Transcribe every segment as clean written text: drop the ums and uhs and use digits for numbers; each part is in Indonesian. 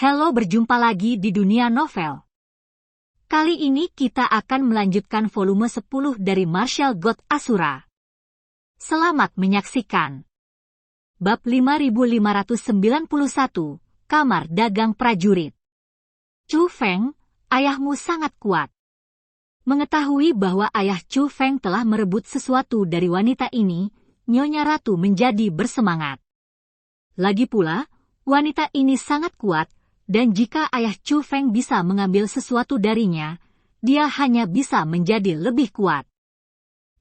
Halo, berjumpa lagi di dunia novel. Kali ini kita akan melanjutkan volume 10 dari Martial God Asura. Selamat menyaksikan. Bab 5591, Kamar Dagang Prajurit. Chu Feng, ayahmu sangat kuat. Mengetahui bahwa ayah Chu Feng telah merebut sesuatu dari wanita ini, Nyonya Ratu menjadi bersemangat. Lagi pula, wanita ini sangat kuat, dan jika ayah Chu Feng bisa mengambil sesuatu darinya, dia hanya bisa menjadi lebih kuat.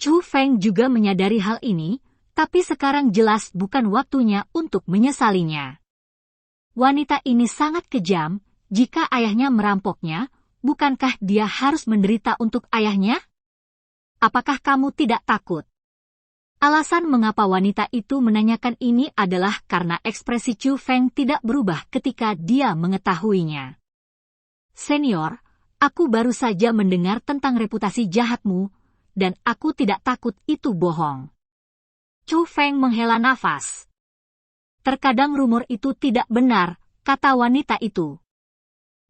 Chu Feng juga menyadari hal ini, tapi sekarang jelas bukan waktunya untuk menyesalinya. Wanita ini sangat kejam, jika ayahnya merampoknya, bukankah dia harus menderita untuk ayahnya? Apakah kamu tidak takut? Alasan mengapa wanita itu menanyakan ini adalah karena ekspresi Chu Feng tidak berubah ketika dia mengetahuinya. Senior, aku baru saja mendengar tentang reputasi jahatmu, dan aku tidak takut itu bohong. Chu Feng menghela nafas. Terkadang rumor itu tidak benar, kata wanita itu.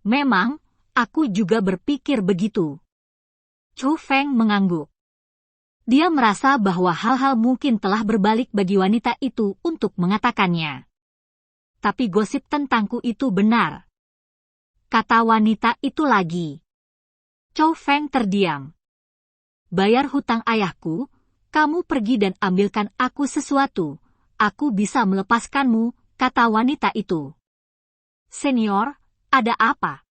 Memang, aku juga berpikir begitu. Chu Feng mengangguk. Dia merasa bahwa hal-hal mungkin telah berbalik bagi wanita itu untuk mengatakannya. Tapi gosip tentangku itu benar. Kata wanita itu lagi. Chu Feng terdiam. Bayar hutang ayahku, kamu pergi dan ambilkan aku sesuatu, aku bisa melepaskanmu, kata wanita itu. Senior, ada apa?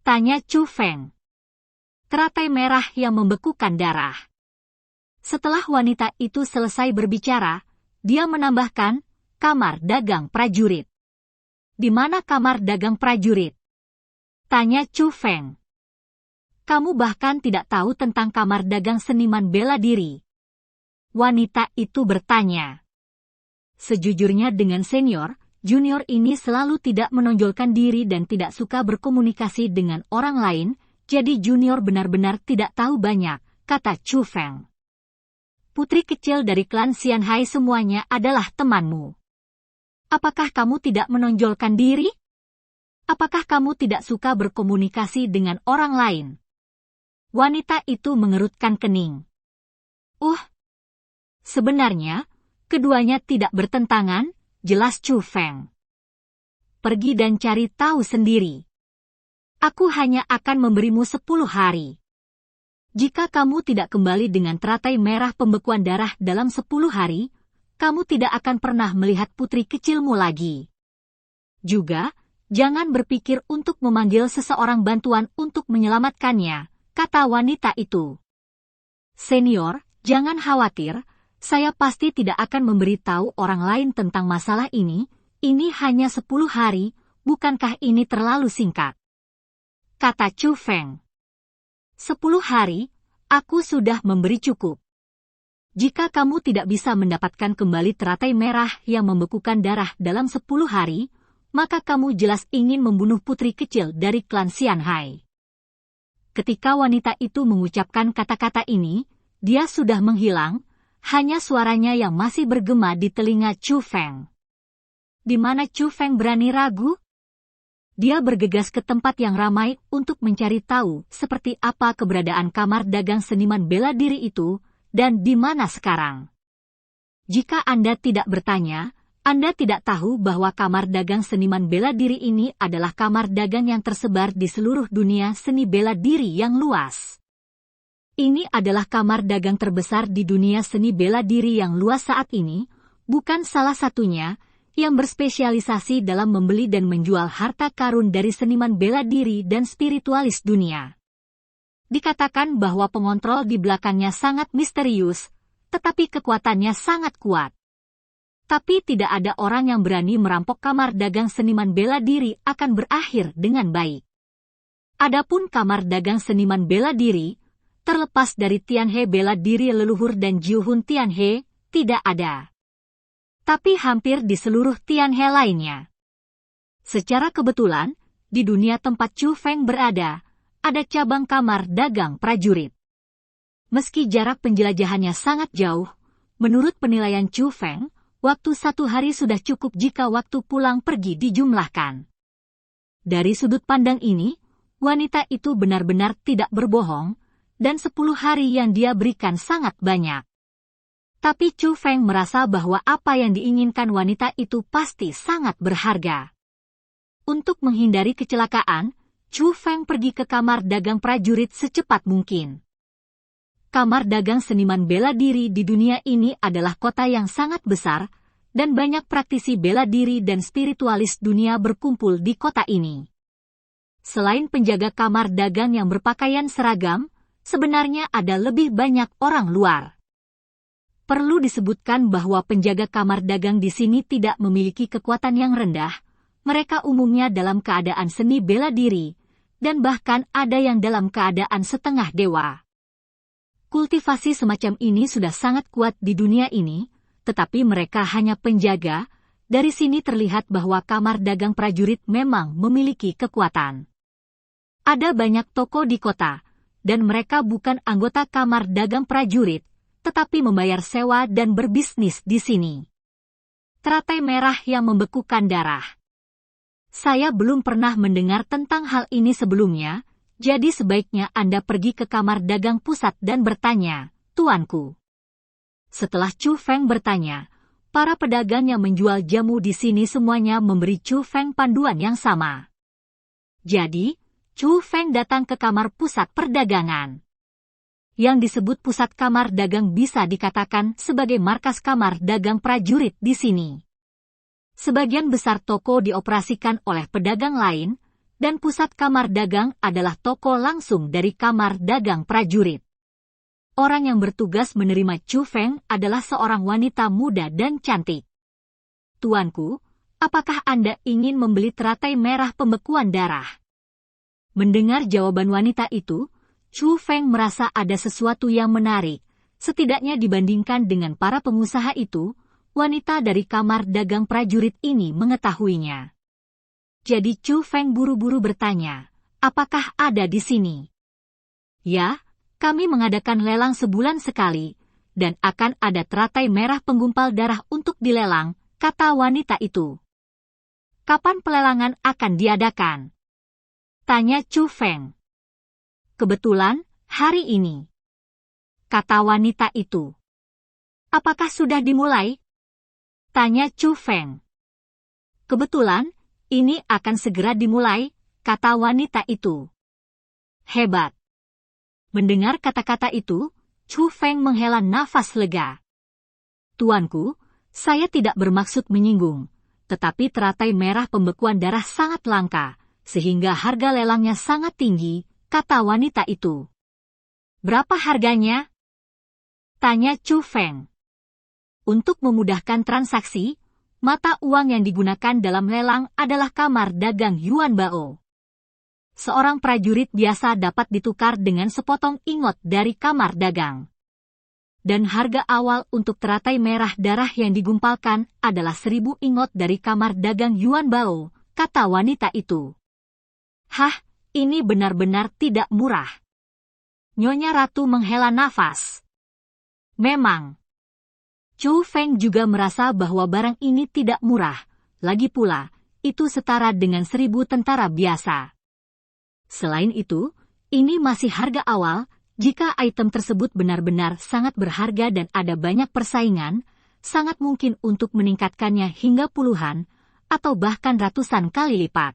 Tanya Chu Feng. Teratai merah yang membekukan darah. Setelah wanita itu selesai berbicara, dia menambahkan, kamar dagang prajurit. Di mana kamar dagang prajurit? Tanya Chu Feng. Kamu bahkan tidak tahu tentang kamar dagang seniman bela diri. Wanita itu bertanya. Sejujurnya dengan senior, junior ini selalu tidak menonjolkan diri dan tidak suka berkomunikasi dengan orang lain, jadi junior benar-benar tidak tahu banyak, kata Chu Feng. Putri kecil dari klan Xianhai semuanya adalah temanmu. Apakah kamu tidak menonjolkan diri? Apakah kamu tidak suka berkomunikasi dengan orang lain? Wanita itu mengerutkan kening. Sebenarnya, keduanya tidak bertentangan, jelas Chu Feng. Pergi dan cari tahu sendiri. Aku hanya akan memberimu 10 hari. Jika kamu tidak kembali dengan teratai merah pembekuan darah dalam 10 hari, kamu tidak akan pernah melihat putri kecilmu lagi. Juga, jangan berpikir untuk memanggil seseorang bantuan untuk menyelamatkannya, kata wanita itu. Senior, jangan khawatir, saya pasti tidak akan memberitahu orang lain tentang masalah ini hanya 10 hari, bukankah ini terlalu singkat? Kata Chu Feng. 10 hari, aku sudah memberi cukup. Jika kamu tidak bisa mendapatkan kembali teratai merah yang membekukan darah dalam 10 hari, maka kamu jelas ingin membunuh putri kecil dari klan Xianhai. Ketika wanita itu mengucapkan kata-kata ini, dia sudah menghilang, hanya suaranya yang masih bergema di telinga Chu Feng. Di mana Chu Feng berani ragu? Dia bergegas ke tempat yang ramai untuk mencari tahu seperti apa keberadaan kamar dagang seniman bela diri itu, dan di mana sekarang. Jika Anda tidak bertanya, Anda tidak tahu bahwa kamar dagang seniman bela diri ini adalah kamar dagang yang tersebar di seluruh dunia seni bela diri yang luas. Ini adalah kamar dagang terbesar di dunia seni bela diri yang luas saat ini, bukan salah satunya, yang berspesialisasi dalam membeli dan menjual harta karun dari seniman bela diri dan spiritualis dunia. Dikatakan bahwa pengontrol di belakangnya sangat misterius, tetapi kekuatannya sangat kuat. Tapi tidak ada orang yang berani merampok kamar dagang seniman bela diri akan berakhir dengan baik. Adapun kamar dagang seniman bela diri, terlepas dari Tianhe bela diri leluhur dan Jiuhun Tianhe, tidak ada. Tapi hampir di seluruh Tianhe lainnya. Secara kebetulan, di dunia tempat Chu Feng berada, ada cabang kamar dagang prajurit. Meski jarak penjelajahannya sangat jauh, menurut penilaian Chu Feng, waktu 1 hari sudah cukup jika waktu pulang pergi dijumlahkan. Dari sudut pandang ini, wanita itu benar-benar tidak berbohong, dan 10 hari yang dia berikan sangat banyak. Tapi Chu Feng merasa bahwa apa yang diinginkan wanita itu pasti sangat berharga. Untuk menghindari kecelakaan, Chu Feng pergi ke kamar dagang prajurit secepat mungkin. Kamar dagang seniman bela diri di dunia ini adalah kota yang sangat besar, dan banyak praktisi bela diri dan spiritualis dunia berkumpul di kota ini. Selain penjaga kamar dagang yang berpakaian seragam, sebenarnya ada lebih banyak orang luar. Perlu disebutkan bahwa penjaga kamar dagang di sini tidak memiliki kekuatan yang rendah, mereka umumnya dalam keadaan seni bela diri, dan bahkan ada yang dalam keadaan setengah dewa. Kultivasi semacam ini sudah sangat kuat di dunia ini, tetapi mereka hanya penjaga. Dari sini terlihat bahwa kamar dagang prajurit memang memiliki kekuatan. Ada banyak toko di kota, dan mereka bukan anggota kamar dagang prajurit, tetapi membayar sewa dan berbisnis di sini. Teratai merah yang membekukan darah. Saya belum pernah mendengar tentang hal ini sebelumnya, jadi sebaiknya Anda pergi ke kamar dagang pusat dan bertanya, tuanku. Setelah Chu Feng bertanya, para pedagang yang menjual jamu di sini semuanya memberi Chu Feng panduan yang sama. Jadi, Chu Feng datang ke kamar pusat perdagangan. Yang disebut pusat kamar dagang bisa dikatakan sebagai markas kamar dagang prajurit di sini. Sebagian besar toko dioperasikan oleh pedagang lain, dan pusat kamar dagang adalah toko langsung dari kamar dagang prajurit. Orang yang bertugas menerima Chu Feng adalah seorang wanita muda dan cantik. Tuanku, apakah Anda ingin membeli teratai merah pembekuan darah? Mendengar jawaban wanita itu, Chu Feng merasa ada sesuatu yang menarik, setidaknya dibandingkan dengan para pengusaha itu, wanita dari kamar dagang prajurit ini mengetahuinya. Jadi Chu Feng buru-buru bertanya, apakah ada di sini? Ya, kami mengadakan lelang sebulan sekali, dan akan ada teratai merah penggumpal darah untuk dilelang, kata wanita itu. Kapan pelelangan akan diadakan? Tanya Chu Feng. Kebetulan, hari ini. Kata wanita itu. Apakah sudah dimulai? Tanya Chu Feng. Kebetulan, ini akan segera dimulai, kata wanita itu. Hebat. Mendengar kata-kata itu, Chu Feng menghela nafas lega. Tuanku, saya tidak bermaksud menyinggung, tetapi teratai merah pembekuan darah sangat langka, sehingga harga lelangnya sangat tinggi, kata wanita itu. Berapa harganya? Tanya Chu Feng. Untuk memudahkan transaksi, mata uang yang digunakan dalam lelang adalah kamar dagang Yuan Bao. Seorang prajurit biasa dapat ditukar dengan sepotong ingot dari kamar dagang. Dan harga awal untuk teratai merah darah yang digumpalkan adalah 1000 ingot dari kamar dagang Yuan Bao, kata wanita itu. Hah, ini benar-benar tidak murah. Nyonya Ratu menghela nafas. Memang. Chu Feng juga merasa bahwa barang ini tidak murah, lagi pula, itu setara dengan 1000 tentara biasa. Selain itu, ini masih harga awal, jika item tersebut benar-benar sangat berharga dan ada banyak persaingan, sangat mungkin untuk meningkatkannya hingga puluhan, atau bahkan ratusan kali lipat.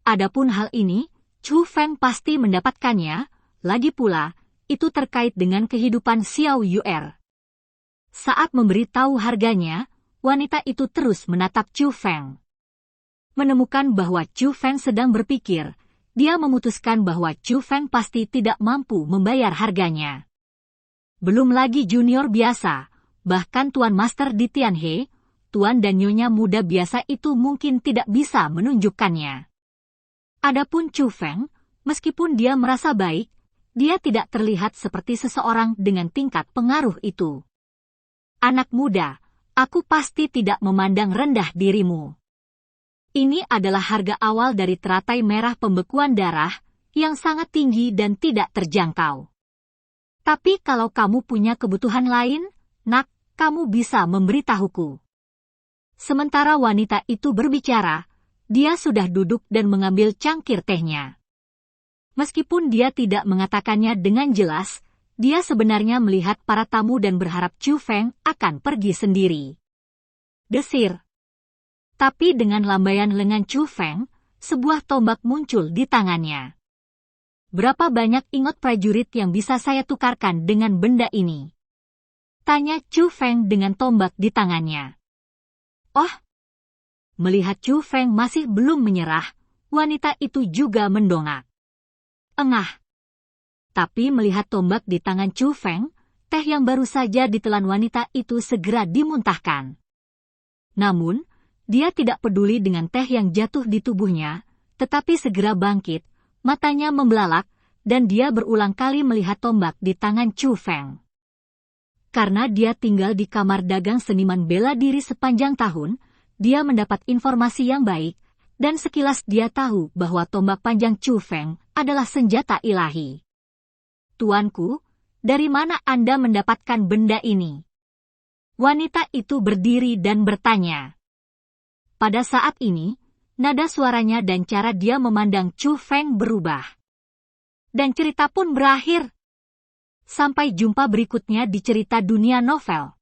Adapun hal ini, Chu Feng pasti mendapatkannya, lagi pula, itu terkait dengan kehidupan Xiao Yuer. Saat memberitahu harganya, wanita itu terus menatap Chu Feng. Menemukan bahwa Chu Feng sedang berpikir, dia memutuskan bahwa Chu Feng pasti tidak mampu membayar harganya. Belum lagi junior biasa, bahkan Tuan Master di Tianhe, Tuan dan Nyonya muda biasa itu mungkin tidak bisa menunjukkannya. Adapun Chu Feng, meskipun dia merasa baik, dia tidak terlihat seperti seseorang dengan tingkat pengaruh itu. Anak muda, aku pasti tidak memandang rendah dirimu. Ini adalah harga awal dari teratai merah pembekuan darah, yang sangat tinggi dan tidak terjangkau. Tapi kalau kamu punya kebutuhan lain, nak, kamu bisa memberitahuku. Sementara wanita itu berbicara, dia sudah duduk dan mengambil cangkir tehnya. Meskipun dia tidak mengatakannya dengan jelas, dia sebenarnya melihat para tamu dan berharap Chu Feng akan pergi sendiri. Desir. Tapi dengan lambaian lengan Chu Feng, sebuah tombak muncul di tangannya. Berapa banyak ingot prajurit yang bisa saya tukarkan dengan benda ini? Tanya Chu Feng dengan tombak di tangannya. Oh! Melihat Chu Feng masih belum menyerah, wanita itu juga mendongak. Engah. Tapi melihat tombak di tangan Chu Feng, teh yang baru saja ditelan wanita itu segera dimuntahkan. Namun, dia tidak peduli dengan teh yang jatuh di tubuhnya, tetapi segera bangkit, matanya membelalak, dan dia berulang kali melihat tombak di tangan Chu Feng. Karena dia tinggal di kamar dagang seniman bela diri sepanjang tahun, dia mendapat informasi yang baik, dan sekilas dia tahu bahwa tombak panjang Chu Feng adalah senjata ilahi. Tuanku, dari mana Anda mendapatkan benda ini? Wanita itu berdiri dan bertanya. Pada saat ini, nada suaranya dan cara dia memandang Chu Feng berubah. Dan cerita pun berakhir. Sampai jumpa berikutnya di cerita dunia novel.